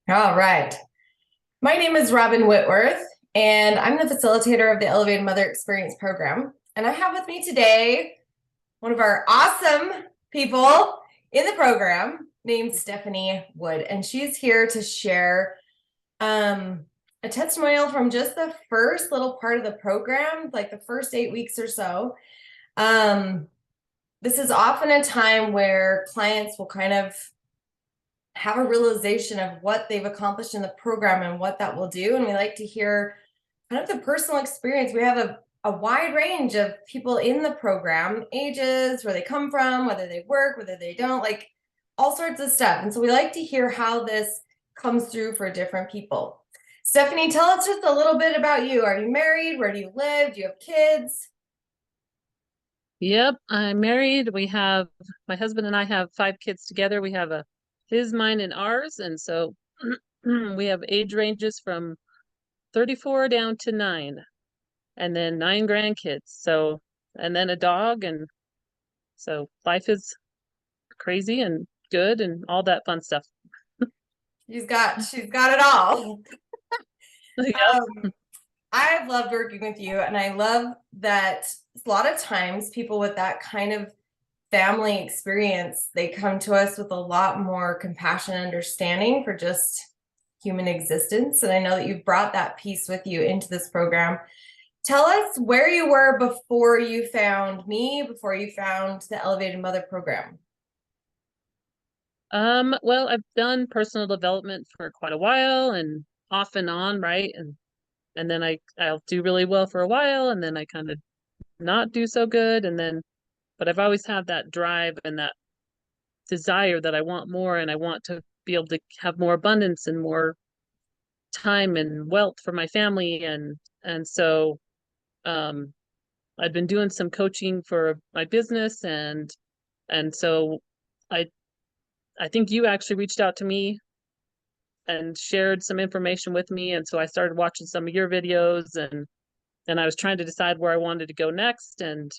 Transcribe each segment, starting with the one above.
All right. My name is Robin Whitworth, and I'm the facilitator of the Elevated Mother Experience program. And I have with me today one of our awesome people in the program named Stephanie Wood. And she's here to share a testimonial from just the first little part of the program, like the first 8 weeks or so. This is often a time where clients will kind of have a realization of what they've accomplished in the program and what that will do. And we like to hear kind of the personal experience. We have a wide range of people in the program, ages, where they come from, whether they work, whether they don't, like all sorts of stuff. And so we like to hear how this comes through for different people. Stephanie, tell us just a little bit about you. Are you married? Where do you live? Do you have kids? Yep, I'm married. My husband and I have 5 kids together. We have his, mine, and ours. And so we have age ranges from 34 down to 9, and then 9 grandkids. And then a dog. And so life is crazy and good and all that fun stuff. She's got it all. Yep. I've loved working with you, and I love that a lot of times people with that kind of family experience, they come to us with a lot more compassion and understanding for just human existence. And I know that you've brought that piece with you into this program. Tell us where you were before you found me, before you found the Elevated Mother program. Well, I've done personal development for quite a while and off and on, right? And then I'll do really well for a while, and then I kind of not do so good, and then but I've always had that drive and that desire that I want more, and I want to be able to have more abundance and more time and wealth for my family. And so um I've been doing some coaching for my business, and so I I think you actually reached out to me and shared some information with me, and so I started watching some of your videos, and I was trying to decide where I wanted to go next, and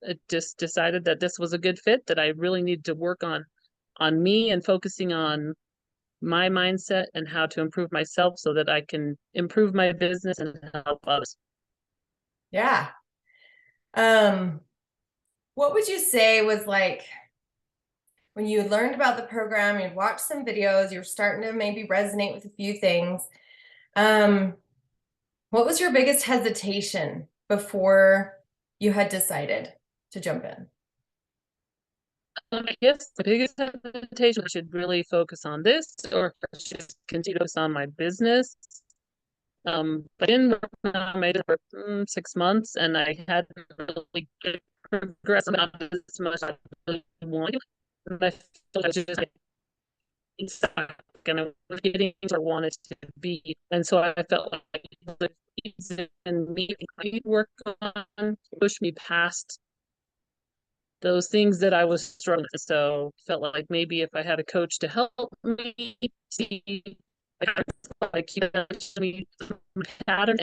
it just decided that this was a good fit, that I really needed to work on me and focusing on my mindset and how to improve myself so that I can improve my business and help others. Yeah. Um, what would you say was like when you learned about the program, you watched some videos, you're starting to maybe resonate with a few things. Um, what was your biggest hesitation before you had decided to jump in? I guess the biggest hesitation, I should really focus on this or just continue to focus on my business. But in I made it for 6 months, and I hadn't really progressed about as much as I really wanted. And I felt I was just like stuck, and I was getting where I wanted to be. And so I felt like the things in me I work on push me past those things that I was struggling with. So felt like maybe if I had a coach to help me see like he me pattern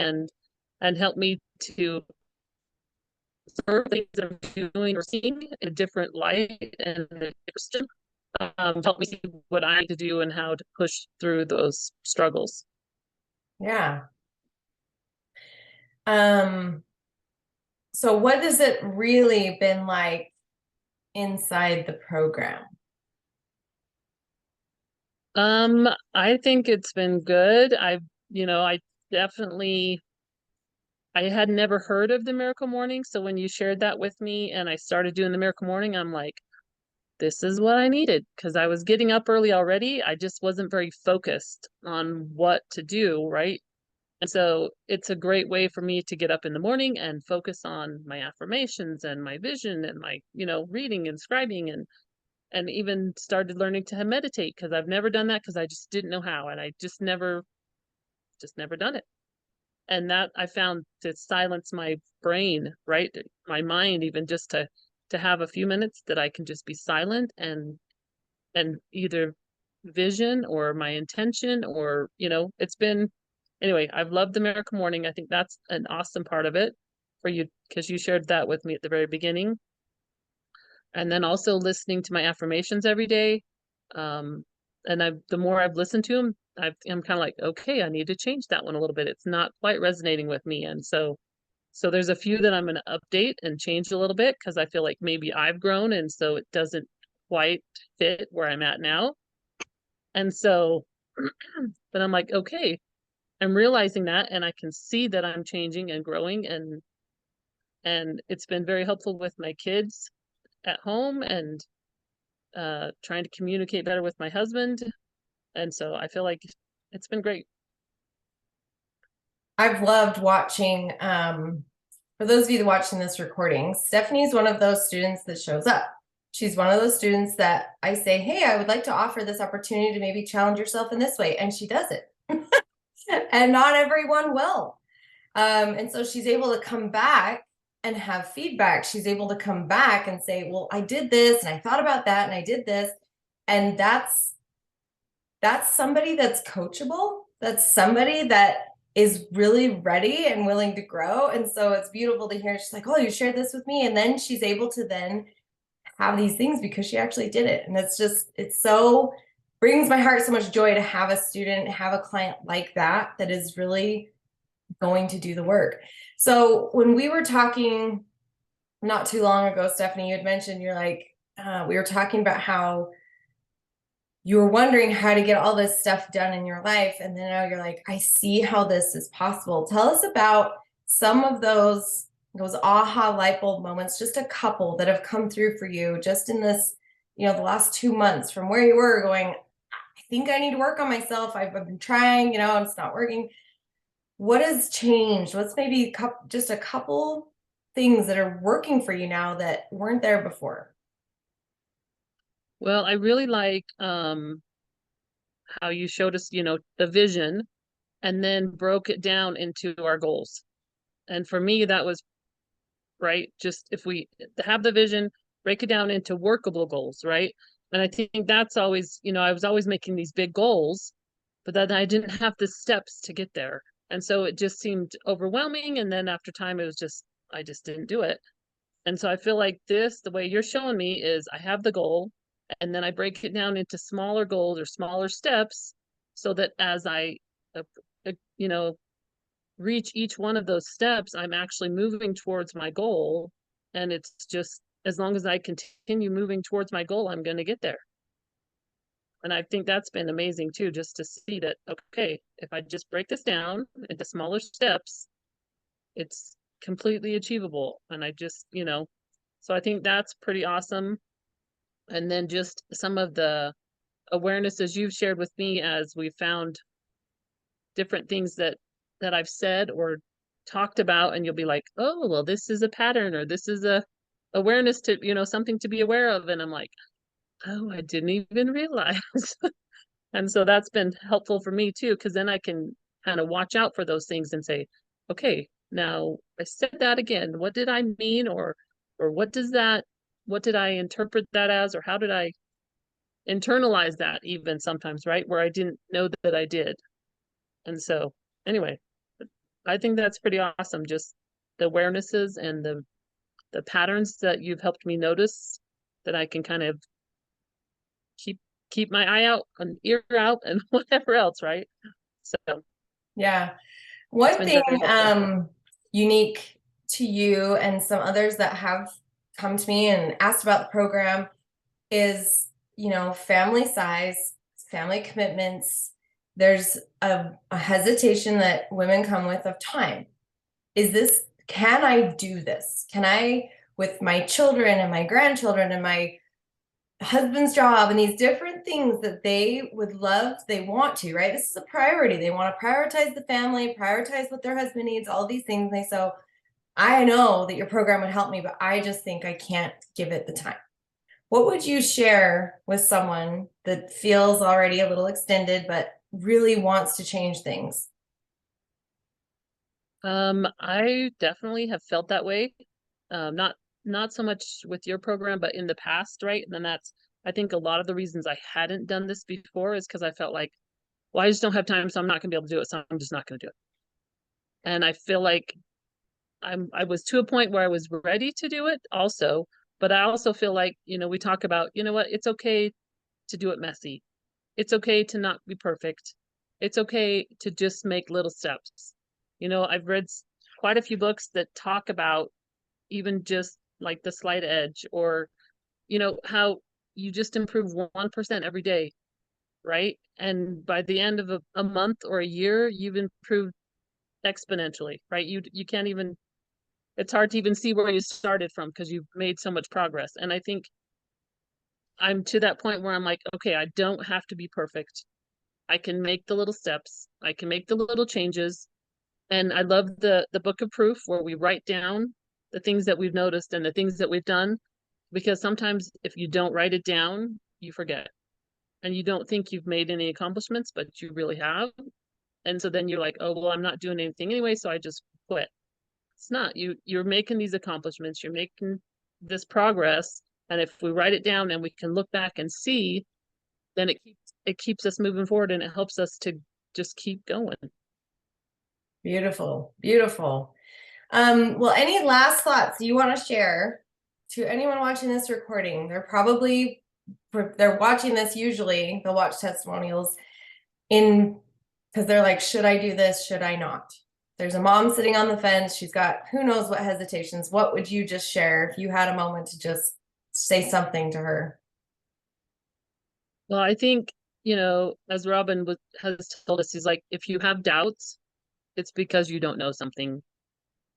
and help me to observe things I'm doing or seeing in a different light and help me see what I need to do and how to push through those struggles. Yeah. Um, so what has it really been like inside the program? I think it's been good. I definitely I had never heard of the Miracle Morning, so when you shared that with me and I started doing the Miracle Morning, I'm like, this is what I needed because I was getting up early already. I just wasn't very focused on what to do, right? And so it's a great way for me to get up in the morning and focus on my affirmations and my vision and my, reading and scribing and even started learning to meditate because I've never done that because I just didn't know how, and I just never done it. And that I found to silence my brain, right? My mind, even just to have a few minutes that I can just be silent and either vision or my intention or it's been anyway. I've loved the Miracle Morning. I think that's an awesome part of it for you because you shared that with me at the very beginning, and then also listening to my affirmations every day. um and the more I've listened to them, I'm kind of like, okay, I need to change that one a little bit. It's not quite resonating with me. And so there's a few that I'm going to update and change a little bit because I feel like maybe I've grown and so it doesn't quite fit where I'm at now. And so, but I'm like, okay, I'm realizing that and I can see that I'm changing and growing and it's been very helpful with my kids at home and trying to communicate better with my husband. And so I feel like it's been great. I've loved watching, for those of you that watching this recording, Stephanie's one of those students that shows up. She's one of those students that I say, hey, I would like to offer this opportunity to maybe challenge yourself in this way. And she does it. And not everyone will. And so she's able to come back and have feedback. She's able to come back and say, well, I did this and I thought about that and I did this. And that's somebody that's coachable. That's somebody that is really ready and willing to grow. And so it's beautiful to hear. She's like, oh, you shared this with me. And then she's able to then have these things because she actually did it. And it's so brings my heart so much joy to have a student, have a client like that, that is really going to do the work. So when we were talking not too long ago, Stephanie, you had mentioned, you're like, we were talking about how you were wondering how to get all this stuff done in your life. And then now you're like, I see how this is possible. Tell us about some of those aha light bulb moments, just a couple that have come through for you just in this, the last 2 months from where you were going, I think I need to work on myself. I've been trying, and it's not working. What has changed? What's maybe just a couple things that are working for you now that weren't there before? Well, I really like how you showed us, the vision and then broke it down into our goals. And for me, that was right. Just if we have the vision, break it down into workable goals, right? And I think that's always, I was always making these big goals, but then I didn't have the steps to get there. And so it just seemed overwhelming. And then after time, I just didn't do it. And so I feel like the way you're showing me is I have the goal and then I break it down into smaller goals or smaller steps so that as I, uh, you know, reach each one of those steps, I'm actually moving towards my goal. And it's just as long as I continue moving towards my goal, I'm going to get there. And I think that's been amazing too, just to see that, okay, if I just break this down into smaller steps, it's completely achievable. And I just, so I think that's pretty awesome. And then just some of the awarenesses you've shared with me as we found different things that I've said or talked about, and you'll be like, oh, well, this is a pattern or this is a awareness to, something to be aware of. And I'm like, oh, I didn't even realize. And so that's been helpful for me too, because then I can kind of watch out for those things and say, okay, now I said that again. What did I mean? Or what did I interpret that as? Or how did I internalize that even sometimes, right? Where I didn't know that I did. And so anyway, I think that's pretty awesome. Just the awarenesses and the patterns that you've helped me notice that I can kind of keep keep my eye out, an ear out, and whatever else, right? So Yeah. it's One been thing very helpful. unique to you and some others that have come to me and asked about the program is, family size, family commitments. There's a hesitation that women come with of time. Can I do this? Can I, with my children and my grandchildren and my husband's job and these different things that they would love, they want to, right? This is a priority. They want to prioritize the family, prioritize what their husband needs, all these things. And they so I know that your program would help me, but I just think I can't give it the time. What would you share with someone that feels already a little extended, but really wants to change things? I definitely have felt that way. Not so much with your program, but in the past, right? And then I think a lot of the reasons I hadn't done this before is because I felt like, well, I just don't have time, so I'm not gonna be able to do it, so I'm just not gonna do it. And I feel like I was to a point where I was ready to do it also, but I also feel like, we talk about, what, it's okay to do it messy. It's okay to not be perfect. It's okay to just make little steps. I've read quite a few books that talk about even just like the slight edge, or how you just improve 1% every day, right? And by the end of a month or a year, you've improved exponentially, right? You can't even, it's hard to even see where you started from because you've made so much progress. And I think I'm to that point where I'm like, okay, I don't have to be perfect. I can make the little steps, I can make the little changes. And I love the book of proof where we write down the things that we've noticed and the things that we've done, because sometimes if you don't write it down, you forget and you don't think you've made any accomplishments, but you really have. And so then you're like, oh, well, I'm not doing anything anyway, so I just quit. It's not. You're making these accomplishments, you're making this progress. And if we write it down and we can look back and see, then it keeps us moving forward and it helps us to just keep going. Beautiful, beautiful. Well, any last thoughts you want to share to anyone watching this recording? They're watching this, usually they'll watch testimonials in because they're like, should I do this? Should I not? There's a mom sitting on the fence. She's got who knows what hesitations. What would you just share if you had a moment to just say something to her? Well, I think, as Robin has told us, he's like, if you have doubts, it's because you don't know something.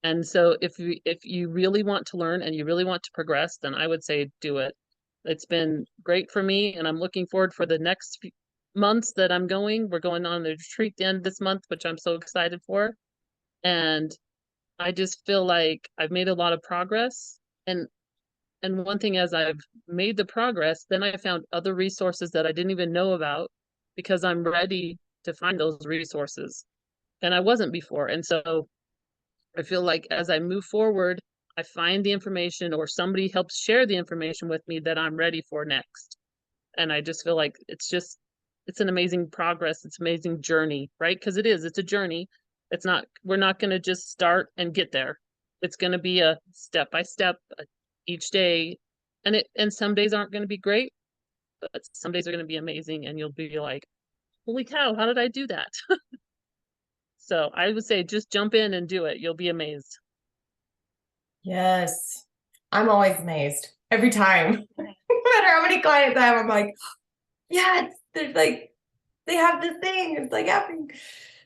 And so if you really want to learn and you really want to progress, then I would say do it. It's been great for me, and I'm looking forward for the next few months that I'm going. We're going on the retreat the end of this month, which I'm so excited for. And I just feel like I've made a lot of progress. And one thing, as I've made the progress, then I found other resources that I didn't even know about because I'm ready to find those resources. And I wasn't before. And so I feel like as I move forward, I find the information or somebody helps share the information with me that I'm ready for next. And I just feel like it's an amazing progress. It's an amazing journey, right? Because it's a journey. We're not going to just start and get there. It's going to be a step by step each day. And some days aren't going to be great, but some days are going to be amazing. And you'll be like, holy cow, how did I do that? So I would say just jump in and do it. You'll be amazed. Yes. I'm always amazed every time. No matter how many clients I have, I'm like, yes, they're like, they have this thing. It's like happening.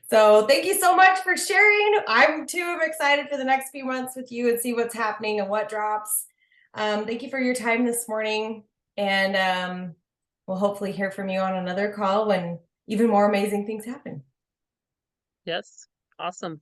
So thank you so much for sharing. I'm too am excited for the next few months with you and see what's happening and what drops. Thank you for your time this morning. And we'll hopefully hear from you on another call when even more amazing things happen. Yes. Awesome.